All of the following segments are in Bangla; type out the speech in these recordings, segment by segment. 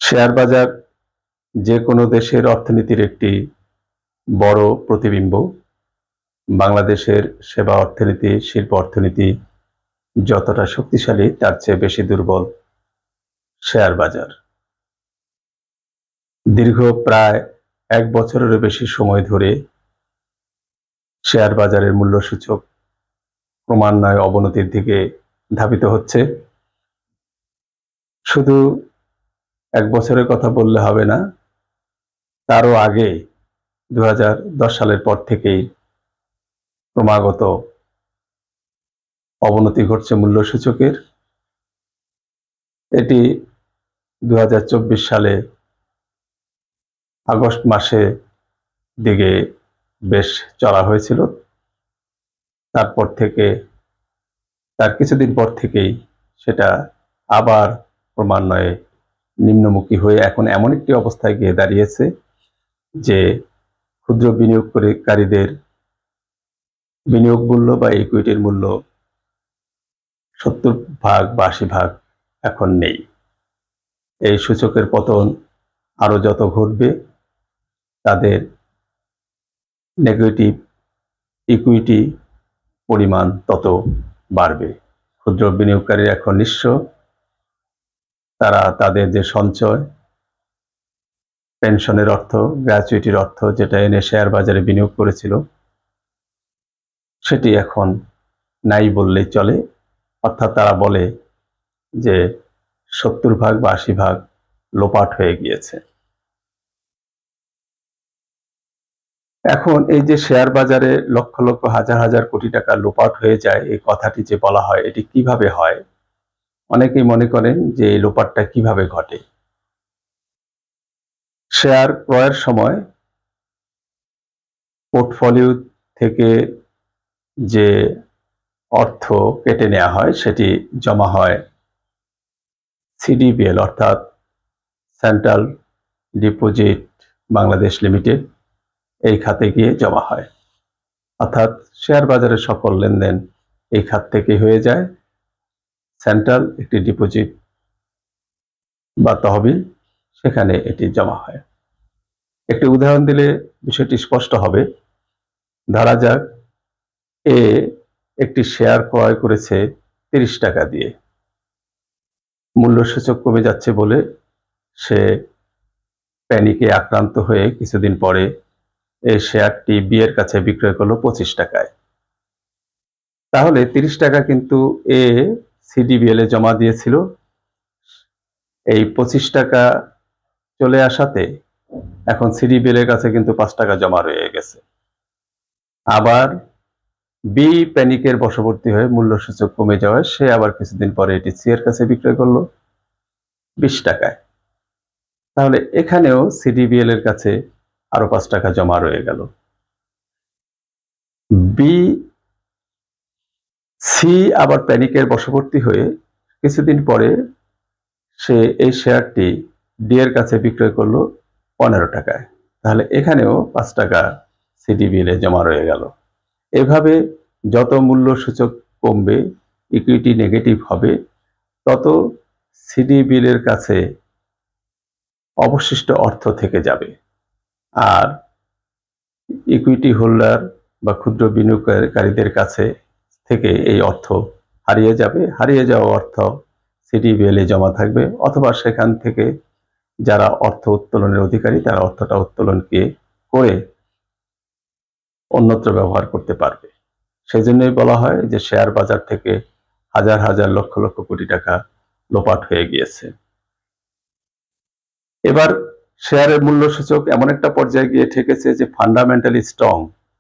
শেয়ার বাজার যে কোনো দেশের অর্থনীতির একটি বড় প্রতিবিম্ব। বাংলাদেশের সেবা অর্থনীতি, শিল্প অর্থনীতি যতটা শক্তিশালী তার চেয়ে বেশি দুর্বল শেয়ার বাজার। দীর্ঘ প্রায় ১ বছরেরও বেশি সময় ধরে শেয়ার বাজারের মূল্যসূচক ক্রমান্বয়ে অবনতির দিকে ধাবিত হচ্ছে। শুধু ১ বছরের কথা বললে হবে না, তারও আগে ২০১০ সালের পর থেকেই ক্রমাগত অবনতি ঘটছে মূল্যসূচকের। এটি ২০২৪ সালে আগস্ট মাসে দিকে বেশ চড়া হয়েছিল। তারপর থেকে তার কিছুদিন পর থেকেই সেটা আবার ক্রমান্বয়ে নিম্নমুখী হয়ে এখন এমন একটি অবস্থায় গিয়ে দাঁড়িয়েছে যে ক্ষুদ্র বিনিয়োগকারীদের বিনিয়োগ মূল্য বা ইকুইটির মূল্য ৭০ ভাগ বা ৮০ ভাগ এখন নেই। এই সূচকের পতন আরো যত ঘটবে, তাদের নেগেটিভ ইকুইটি পরিমাণ তত বাড়বে। ক্ষুদ্র বিনিয়োগকারী এখন নিঃস্ব। তারা তাদের যে সঞ্চয়, পেনশনের অর্থ, গ্র্যাচুইটির অর্থ যেটা এনে শেয়ার বাজারে বিনিয়োগ করেছিল, সেটি এখন নাই বললেই চলে। অর্থাৎ তারা বলে যে ৭০ ভাগ বা ৮০ ভাগ লোপাট হয়ে গিয়েছে। এখন এই যে শেয়ার বাজারে লক্ষ লক্ষ হাজার হাজার কোটি টাকা লোপাট হয়ে যায়, এই কথাটি যে বলা হয়, এটি কিভাবে হয়? অনেকেই মনে করেন যে এই লোপাটটা কিভাবে ঘটে। শেয়ার ক্রয়ের সময় পোর্টফোলিও থেকে যে অর্থ কেটে নেওয়া হয় সেটি জমা হয় সিডিবিএল অর্থাৎ সেন্ট্রাল ডিপোজিট বাংলাদেশ লিমিটেড, এই খাতে গিয়ে জমা হয়। অর্থাৎ শেয়ার বাজারের সকল লেনদেন এই খাত থেকে হয়ে যায়। সেন্ট্রাল একটি ডিপোজিট বা তহবিল, সেখানে এটি জমা হয়। একটি উদাহরণ দিলে বিষয়টি স্পষ্ট হবে। ধরা যাক এ একটি শেয়ার ক্রয় করেছে ৩০ টাকা দিয়ে। মূল্যসূচক কমে যাচ্ছে বলে সে প্যানিকে আক্রান্ত হয়ে কিছুদিন পরে এই শেয়ারটি বি এর কাছে বিক্রয় করলো ২৫ টাকায়। তাহলে ৩০ টাকা কিন্তু এ সিডিবিএল এ জমা দিয়েছিল। এই ২৫ টাকা চলে আসাতে এখন সিডিবিএল এর কাছে কিন্তু ৫ টাকা জমা রয়ে গেছে। আবার বি প্যানিকের বশবর্তী হয়ে মূল্যসূচক কমে যাওয়ায় সে আবার কিছুদিন পরে এটি সি এর কাছে বিক্রয় করলো ২০ টাকায়। তাহলে এখানেও সিডিবিএল এর কাছে আরো ৫ টাকা জমা রয়ে গেল। বি সি আবার প্যানিকের বশবর্তী হয়ে কিছুদিন পরে সে এই শেয়ারটি ডি এর কাছে বিক্রয় করলো ১৫ টাকায়। তাহলে এখানেও ৫ টাকা সিডিবিএল এ জমা রয়ে গেল। এভাবে যত মূল্যসূচক কমবে, ইকুইটি নেগেটিভ হবে, তত সিডিবিএল এর কাছে অবশিষ্ট অর্থ থেকে যাবে। আর ইকুইটি হোল্ডার বা ক্ষুদ্র বিনিয়োগকারীদের কাছে থেকে এই অর্থ হারিয়ে যাবে। হারিয়ে যাওয়া অর্থ সিডিবিএল এ জমা থাকবে, অথবা সেখান থেকে যারা অর্থ উত্তোলনের অধিকারী তারা অর্থটা উত্তোলন করে অন্যত্র ব্যবহার করতে পারবে। সেজন্যই বলা হয় যে শেয়ার বাজার থেকে হাজার হাজার লক্ষ লক্ষ কোটি টাকা লোপাট হয়ে গিয়েছে। এবার শেয়ারের মূল্যসূচক এমন একটা পর্যায়ে গিয়ে ঠেকেছে যে ফান্ডামেন্টালি স্ট্রং,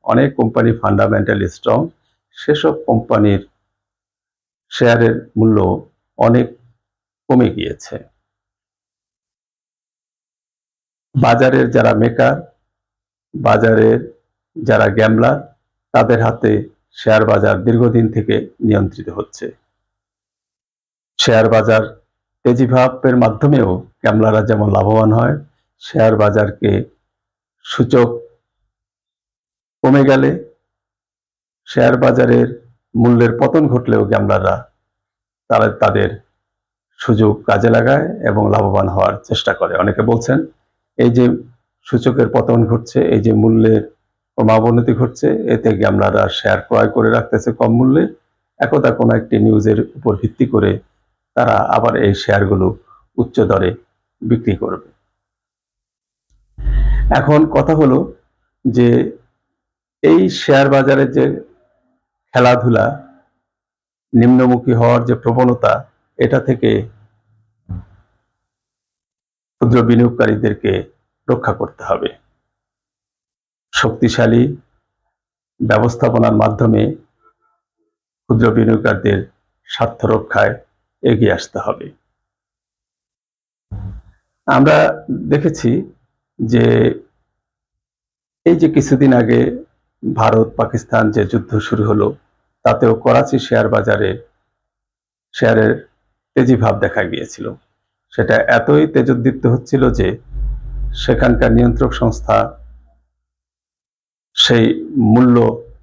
অনেক কোম্পানি ফান্ডামেন্টালি স্ট্রং, সেসব কোম্পানির শেয়ারের মূল্য অনেক কমে গিয়েছে। বাজারের যারা মেকার, বাজারের যারা গ্যামলার, তাদের হাতে শেয়ার বাজার দীর্ঘদিন থেকে নিয়ন্ত্রিত হচ্ছে। শেয়ার বাজার তেজিভাবের মাধ্যমেও গ্যামলাররা যেমন লাভবান হয়, শেয়ার বাজারকে সূচক কমে গেলে, শেয়ার বাজারের মূল্যের পতন ঘটলেও গ্যামলাররা তারা তাদের সুযোগ কাজে লাগায় এবং লাভবান হওয়ার চেষ্টা করে। অনেকে বলছেন এই যে সূচকের পতন ঘটছে, এই যে মূল্যের ক্রমাবনতি ঘটছে, এতে গ্যামলাররা শেয়ার ক্রয় করে রাখতেছে কম মূল্যে, একদা কোনো একটি নিউজের উপর ভিত্তি করে তারা আবার এই শেয়ারগুলো উচ্চ দরে বিক্রি করবে। এখন কথা হলো যে এই শেয়ার বাজারের যে খেলাধুলা, নিম্নমুখী হওয়ার যে প্রবণতা, এটা থেকে ক্ষুদ্র বিনিয়োগকারীদেরকে রক্ষা করতে হবে। শক্তিশালী ব্যবস্থাপনার মাধ্যমে ক্ষুদ্র বিনিয়োগকারীদের স্বার্থ রক্ষায় এগিয়ে আসতে হবে। আমরা দেখেছি যে এই যে কিছুদিন আগে ভারত পাকিস্তান যে যুদ্ধ শুরু হলো, তাতেও করাচি শেয়ার বাজারে শেয়ারের তেজিভাব দেখা গিয়েছিল। সেটা এতই তেজোদ্দীপ্ত হচ্ছিল যে সেখানকার নিয়ন্ত্রক সংস্থা সেই মূল্য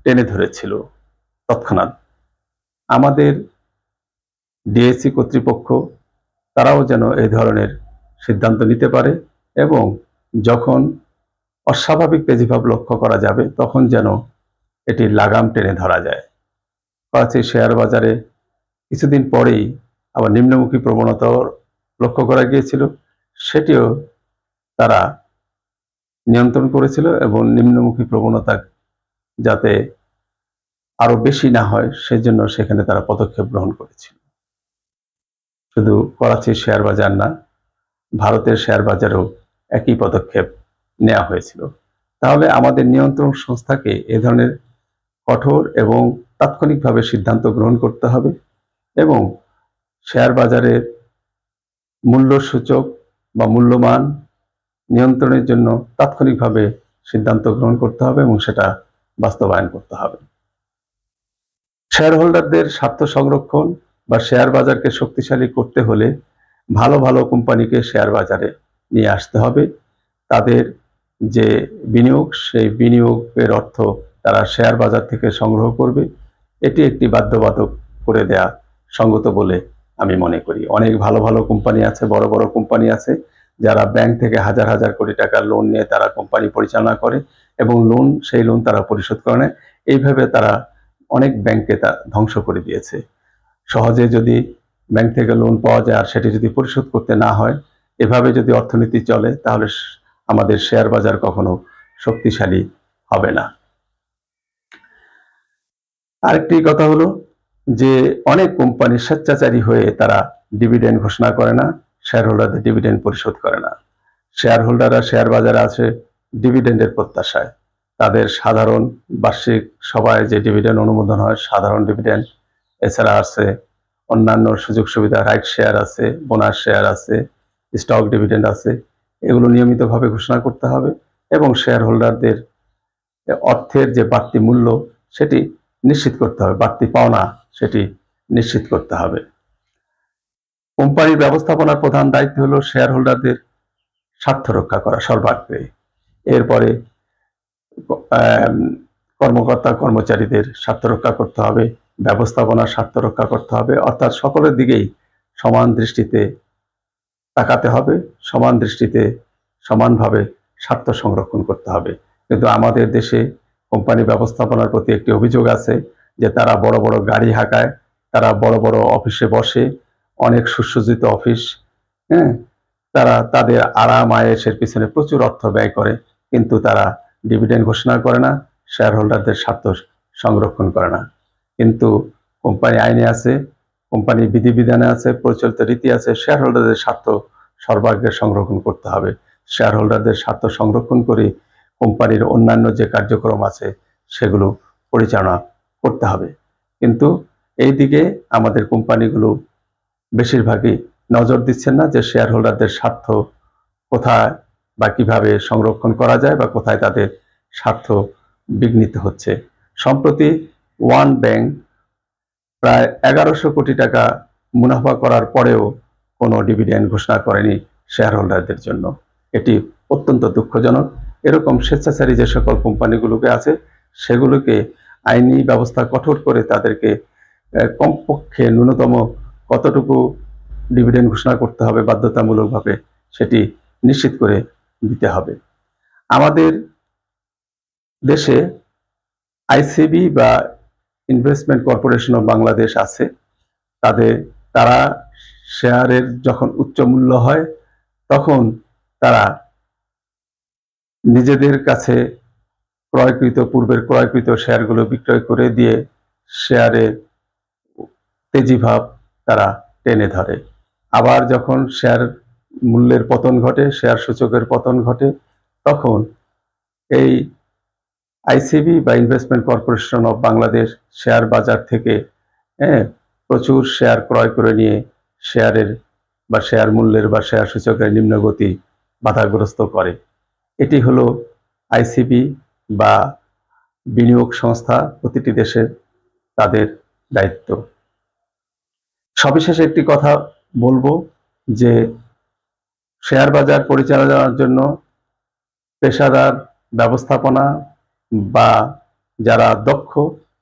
টেনে ধরেছিল তৎক্ষণাৎ। আমাদের ডিএসসি কর্তৃপক্ষ তারাও যেন এই ধরনের সিদ্ধান্ত নিতে পারে এবং যখন অস্বাভাবিক তেজিভাব লক্ষ্য করা যাবে তখন যেন এটি লাগাম টেনে ধরা যায়। করাচি শেয়ার বাজারে কিছুদিন পরেই আবার নিম্নমুখী প্রবণতাও লক্ষ্য করা গিয়েছিল, সেটিও তারা নিয়ন্ত্রণ করেছিল এবং নিম্নমুখী প্রবণতা যাতে আরো বেশি না হয় সেজন্য সেখানে তারা পদক্ষেপ গ্রহণ করেছিল। শুধু করাচি শেয়ার বাজার না, ভারতের শেয়ার বাজারেও একই পদক্ষেপ নেওয়া হয়েছিল। তাহলে আমাদের নিয়ন্ত্রণ সংস্থাকে এ ধরনের কঠোর এবং তাৎক্ষণিকভাবে সিদ্ধান্ত গ্রহণ করতে হবে এবং শেয়ার বাজারের মূল্য সূচক বা মূল্যমান নিয়ন্ত্রণের জন্য তাৎক্ষণিকভাবে সিদ্ধান্ত গ্রহণ করতে হবে এবং সেটা বাস্তবায়ন করতে হবে। শেয়ার হোল্ডারদের স্বার্থ সংরক্ষণ বা শেয়ার বাজারকে শক্তিশালী করতে হলে ভালো ভালো কোম্পানিকে শেয়ার বাজারে নিয়ে আসতে হবে। তাদের যে বিনিয়োগ, সেই বিনিয়োগের অর্থ তারা শেয়ার বাজার থেকে সংগ্রহ করবে, এটি একটি বাধ্যবাধক করে দেয়া সঙ্গত বলে আমি মনে করি। অনেক ভালো ভালো কোম্পানি আছে, বড় বড় কোম্পানি আছে যারা ব্যাংক থেকে হাজার হাজার কোটি টাকা লোন নিয়ে তারা কোম্পানি পরিচালনা করে এবং সেই লোন তারা পরিশোধ করে না। এইভাবে তারা অনেক ব্যাংককে তা ধ্বংস করে দিয়েছে। সহজে যদি ব্যাংক থেকে লোন পাওয়া যায় আর সেটি যদি পরিশোধ করতে না হয়, এভাবে যদি অর্থনীতি চলে তাহলে আমাদের শেয়ার বাজার কখনো শক্তিশালী হবে না। আরেকটি কথা হলো যে অনেক কোম্পানি স্বেচ্ছাচারী হয়ে তারা ডিভিডেন্ড ঘোষণা করে না, শেয়ার হোল্ডারদের ডিভিডেন্ড পরিশোধ করে না। শেয়ার হোল্ডাররা শেয়ার বাজারে আছে ডিভিডেন্ডের প্রত্যাশায়। তাদের সাধারণ বার্ষিক সভায় যে ডিভিডেন্ড অনুমোদন হয়, সাধারণ ডিভিডেন্ড, এছাড়া আছে অন্যান্য সুযোগ সুবিধা, রাইট শেয়ার আছে, বোনাস শেয়ার আছে, স্টক ডিভিডেন্ড আছে, এগুলো নিয়মিতভাবে ঘোষণা করতে হবে এবং শেয়ার হোল্ডারদের অর্থের যে বাড়তি মূল্য সেটি নিশ্চিত করতে হবে, বাড়তি পাওনা সেটি নিশ্চিত করতে হবে। কোম্পানির ব্যবস্থাপনার প্রধান দায়িত্ব হলো শেয়ার হোল্ডারদের স্বার্থ রক্ষা করা সর্বাগ্রে। এরপরে কর্মকর্তা কর্মচারীদের স্বার্থ রক্ষা করতে হবে, ব্যবস্থাপনার স্বার্থ রক্ষা করতে হবে, অর্থাৎ সকলের দিকেই সমান দৃষ্টিতে তাকাতে হবে, সমান দৃষ্টিতে সমানভাবে স্বার্থ সংরক্ষণ করতে হবে। কিন্তু আমাদের দেশে কোম্পানি ব্যবস্থাপনার প্রতি একটি অভিযোগ আছে যে তারা বড় বড় গাড়ি হাঁকায়, তারা বড় বড় অফিসে বসে, অনেক সুসজ্জিত অফিস, তারা তাদের আরাম আয়েশের পিছনে প্রচুর অর্থ ব্যয় করে, কিন্তু তারা ডিভিডেন্ড ঘোষণা করে না, শেয়ার হোল্ডারদের স্বার্থ সংরক্ষণ করে না। কিন্তু কোম্পানি আইনে আছে, কোম্পানি বিধিবিধানে আছে, প্রচলিত রীতি আছে, শেয়ার হোল্ডারদের স্বার্থ সর্বাগ্রে সংরক্ষণ করতে হবে। শেয়ার হোল্ডারদের স্বার্থ সংরক্ষণ করে কোম্পানির অন্যান্য যে কার্যক্রম আছে সেগুলো পরিচালনা করতে হবে। কিন্তু এই দিকে আমাদের কোম্পানিগুলো বেশিরভাগই নজর দিচ্ছেন না যে শেয়ার হোল্ডারদের স্বার্থ কোথায় বা কিভাবে সংরক্ষণ করা যায় বা কোথায় তাদের স্বার্থ বিঘ্নিত হচ্ছে। সম্প্রতি ওয়ান ব্যাংক প্রায় 1100 কোটি টাকা মুনাফা করার পরেও কোনো ডিভিডেন্ড ঘোষণা করেনি শেয়ার হোল্ডারদের জন্য। এটি অত্যন্ত দুঃখজনক। এরকম স্বেচ্ছাচারী যে সকল কোম্পানিগুলোকে আছে সেগুলোকে আইনি ব্যবস্থা কঠোর করে তাদেরকে কমপক্ষে ন্যূনতম কতটুকু ডিভিডেন্ড ঘোষণা করতে হবে, বাধ্যতামূলকভাবে সেটি নিশ্চিত করে দিতে হবে। আমাদের দেশে আইসিবি বা ইনভেস্টমেন্ট কর্পোরেশন অফ বাংলাদেশ আছে। তারা শেয়ারের যখন উচ্চ মূল্য হয় তখন তারা নিজেদের কাছে পূর্বের ক্রয়কৃত শেয়ারগুলো বিক্রয় করে দিয়ে শেয়ারের তেজিভাব তারা টেনে ধরে। আবার যখন শেয়ার মূল্যের পতন ঘটে, শেয়ার সূচকের পতন ঘটে, তখন এই আইসিবি বা investment corporation of Bangladesh share বাজার থেকে প্রচুর শেয়ার ক্রয় করে নিয়ে শেয়ার মূল্যের বা শেয়ার সূচকের নিম্নগতি বাধাগ্রস্ত করে। এটি হলো আইসিবি বা বিনিয়োগ সংস্থা প্রতিটি দেশের তাদের দায়িত্ব। সবিশেষে একটি কথা বলবো যে শেয়ার বাজার পরিচালনার জন্য পেশাদার ব্যবস্থাপনা বা যারা দক্ষ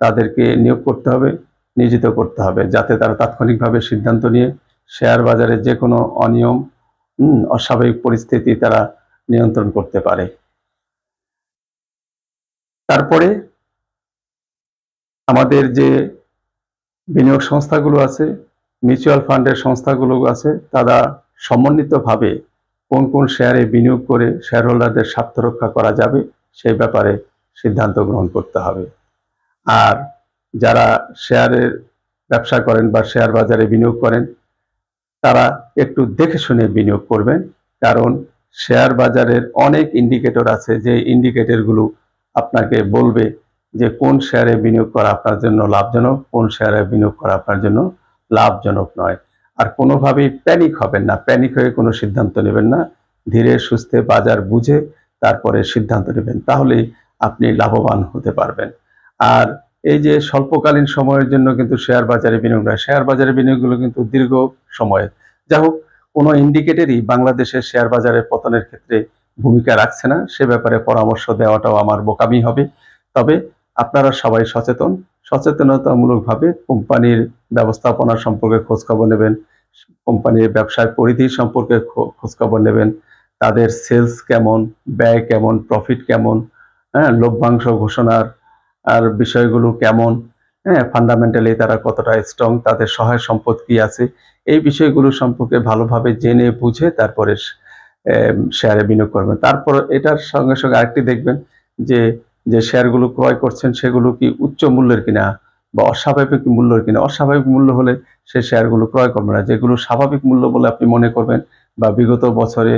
তাদেরকে নিয়োগ করতে হবে, নিয়োজিত করতে হবে, যাতে তারা তাৎক্ষণিকভাবে সিদ্ধান্ত নিয়ে শেয়ার বাজারে যে কোনো অনিয়ম, অস্বাভাবিক পরিস্থিতি তারা নিয়ন্ত্রণ করতে পারে। তারপরে আমাদের যে বিনিয়োগ সংস্থাগুলো আছে, মিউচুয়াল ফান্ডের সংস্থাগুলো আছে, তারা সমন্বিতভাবে কোন কোন শেয়ারে বিনিয়োগ করে শেয়ার হোল্ডারদের স্বার্থ রক্ষা করা যাবে সেই ব্যাপারে সিদ্ধান্ত গ্রহণ করতে হবে। আর যারা শেয়ারের ব্যবসা করেন বা শেয়ার বাজারে বিনিয়োগ করেন তারা একটু দেখে শুনে বিনিয়োগ করবেন, কারণ শেয়ার বাজারের অনেক ইন্ডিকেটর আছে যে ইন্ডিকেটরগুলো আপনাকে বলবে যে কোন শেয়ারে বিনিয়োগ করা আপনার জন্য লাভজনক, কোন শেয়ারে বিনিয়োগ করা আপনার জন্য লাভজনক নয়। আর কোনোভাবেই প্যানিক হবেন না, প্যানিক হয়ে কোনো সিদ্ধান্ত নেবেন না, ধীরে সুস্থে বাজার বুঝে তারপরে সিদ্ধান্ত নেবেন, তাহলেই আপনি লাভবান হতে পারবেন। আর এই যে স্বল্পকালীন সময়ের জন্য কিন্তু শেয়ার বাজারে বিনিয়োগ নয়, শেয়ার বাজারে বিনিয়োগগুলো কিন্তু দীর্ঘ সময়ের। যাই হোক, কোনো ইন্ডিকেটরই বাংলাদেশের শেয়ার বাজারের পতনের ক্ষেত্রে ভূমিকা রাখছে না, সে ব্যাপারে পরামর্শ দেওয়াটাও আমার বোকামি হবে। তবে আপনারা সবাই সচেতনতামূলকভাবে কোম্পানির ব্যবস্থাপনা সম্পর্কে খোঁজখবর নেবেন, কোম্পানির ব্যবসার পরিধি সম্পর্কে খোঁজখবর নেবেন, তাদের সেলস কেমন, ব্যয় কেমন, প্রফিট কেমন, লভ্যাংশ ঘোষণার বিষয়গুলো কেমন, ফান্ডামেন্টালি তারা কতটা স্ট্রং, তাদের সহায় সম্পদ কি আছে, এই বিষয়গুলো সম্পর্কে ভালোভাবে জেনে বুঝে তারপরে শেয়ারে বিনিয়োগ করবেন। তারপর এটার সঙ্গে সঙ্গে আরেকটি দেখবেন যে শেয়ারগুলো ক্রয় করছেন সেগুলো কি উচ্চ মূল্যের কিনা বা অস্বাভাবিক মূল্যের কিনা। অস্বাভাবিক মূল্য হলে সে শেয়ারগুলো ক্রয় করবে না। যেগুলো স্বাভাবিক মূল্য বলে আপনি মনে করবেন বা বিগত বছরে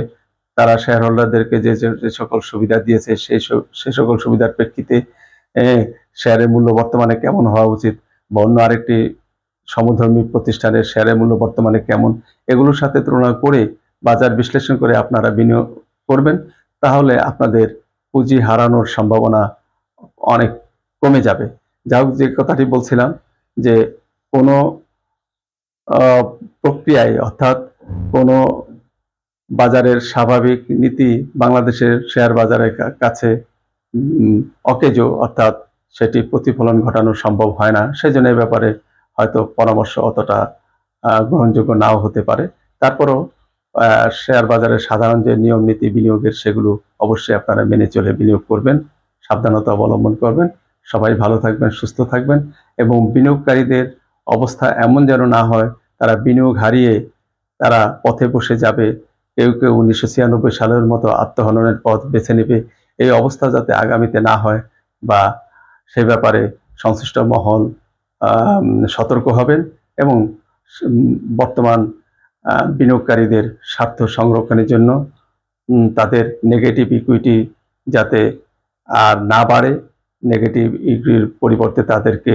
তারা শেয়ার হোল্ডারদেরকে যে সকল সুবিধা দিয়েছে সেই সকল সুবিধার প্রেক্ষিতে শেয়ারের মূল্য বর্তমানে কেমন হওয়া উচিত বা অন্য আরেকটি সমধর্মী প্রতিষ্ঠানের শেয়ারের মূল্য বর্তমানে কেমন, এগুলোর সাথে তুলনা করে বাজার বিশ্লেষণ করে আপনারা বিনিয়োগ করবেন, তাহলে আপনাদের পুঁজি হারানোর সম্ভাবনা অনেক কমে যাবে। যাই হোক, যে কথাটি বলছিলাম যে কোনো প্রক্রিয়ায় অর্থাৎ কোনো বাজারের স্বাভাবিক নীতি বাংলাদেশের শেয়ার বাজারের কাছে অকেজো, অর্থাৎ সেটি প্রতিফলন ঘটানো সম্ভব হয় না। সেজন্য এই ব্যাপারে হয়তো পরামর্শ অতটা গ্রহণযোগ্য নাও হতে পারে। তারপরও শেয়ার বাজারের সাধারণ যে নিয়ম নীতি বিনিয়োগের, সেগুলো অবশ্যই আপনারা মেনে চলে বিনিয়োগ করবেন, সাবধানতা অবলম্বন করবেন। সবাই ভালো থাকবেন, সুস্থ থাকবেন এবং বিনিয়োগকারীদের অবস্থা এমন যেন না হয় তারা বিনিয়োগ হারিয়ে তারা পথে বসে যাবে, কেউ 1996 সালের মতো আত্মহননের পথ বেছে নেবে। এই অবস্থা যাতে আগামীতে না হয় বা সে ব্যাপারে সংশ্লিষ্ট মহল সতর্ক হবেন এবং বর্তমান বিনিয়োগকারীদের স্বার্থ সংরক্ষণের জন্য তাদের নেগেটিভ ইকুইটি যাতে আর না বাড়ে, নেগেটিভ ইকুইটির পরিবর্তে তাদেরকে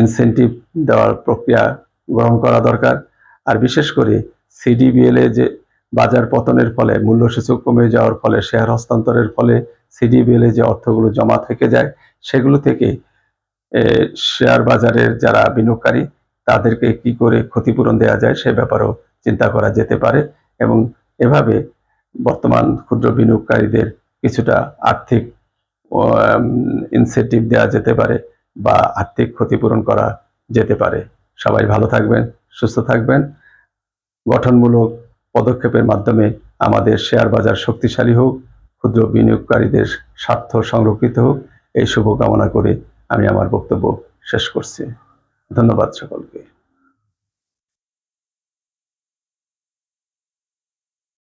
ইনসেন্টিভ দেওয়ার প্রক্রিয়া গ্রহণ করা দরকার। আর বিশেষ করে সিডিবিএল যে বাজার পতনের ফলে, মূল্যসূচক কমে যাওয়ার ফলে, শেয়ার হস্তান্তরের ফলে সিডিবিএল যে অর্থগুলো জমা থেকে যায়, সেগুলো থেকে শেয়ার বাজারের যারা বিনিয়োগকারী তাদেরকে কি করে ক্ষতিপূরণ দেওয়া যায় সে ব্যাপারেও চিন্তা করা যেতে পারে এবং এভাবে বর্তমান ক্ষুদ্র বিনিয়োগকারীদের কিছুটা আর্থিক ইনসেন্টিভ দেওয়া যেতে পারে বা আর্থিক ক্ষতিপূরণ করা যেতে পারে। সবাই ভালো থাকবেন, সুস্থ থাকবেন। গঠনমূলক পদক্ষেপের মাধ্যমে আমাদের শেয়ার বাজার শক্তিশালী হোক, ক্ষুদ্র বিনিয়োগকারীদের স্বার্থ সংরক্ষিত হোক, এই শুভকামনা করে আমি আমার বক্তব্য শেষ করছি। ধন্যবাদ সকলকে।